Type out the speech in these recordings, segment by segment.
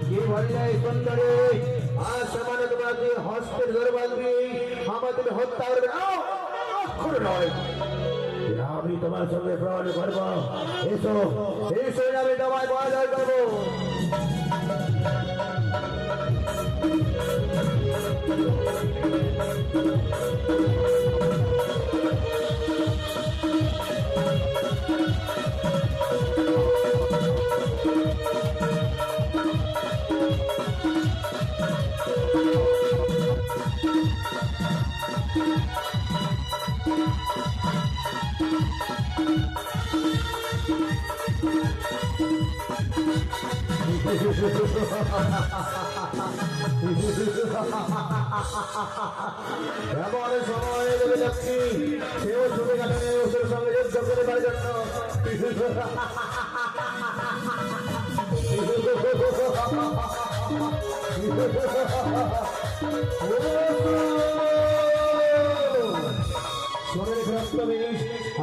কি বললে সুন্দরী আর সমানে তোমাকে হস্তের ধরে বাঁধবি আমার তুমি হত্যা করবে অক্ষর নয় আমি তোমার সঙ্গে প্রমাণ করবো এসো এসো আমি তোমায় বাজার করবো এমন সময় দেবে যাচ্ছি সেও ছুটে কাটানে ওদের সঙ্গে যুদ্ধ করে তার জন্য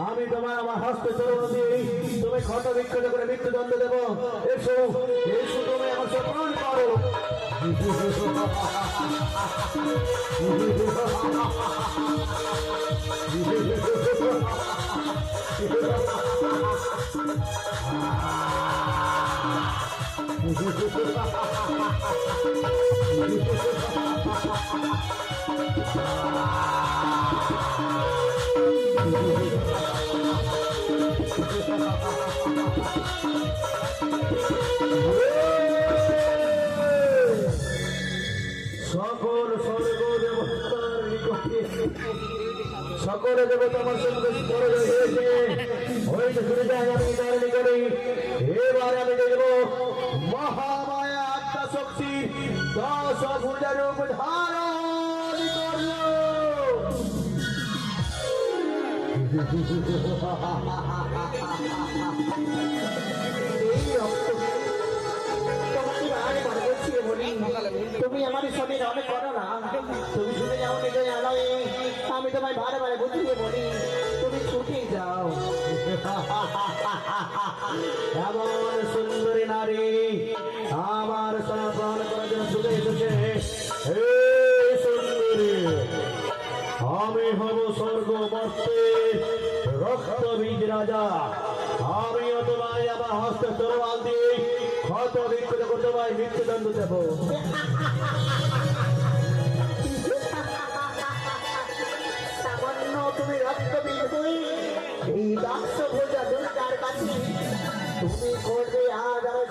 আমি তোমার আমার হস্তে চরণ দিই তুমি ক্ষত বিক্ষত করে মৃত্যুদণ্ড দেব এসো এসো তুমি আমার সপন করো সকল স্বর্গ দেবতার নিকটে সকলে দেবতা আমার সঙ্গে হয়েছে শুনে যায় আমি তার নিকটে এবার আমি দেখব মহামায়া আত্মা শক্তি 10 ভুজা রূপ ধারণ করল তুমি আমার সঙ্গে অনেক করো না তুমি শুনে যাও নিজে আলোয় আমি তোমায় বারে বারে বুঝিয়ে বলি তুমি ছুটে যাও এমন সুন্দরী নারী আমার সমর্পণ করার জন্য ছুটে এসেছে হে সুন্দরী আমি হব স্বর্গ মর্তের রক্ত বীজ রাজা আমিও তোমায় আমার হস্তে তরোয়াল দিয়ে ক্ষত বিক্ষত করে তোমায় মৃত্যুদণ্ড দেব সামান্য তুমি রক্ত বীজ এই 10 ভোজা দুর্গার কাছে তুমি করবে আজ আমার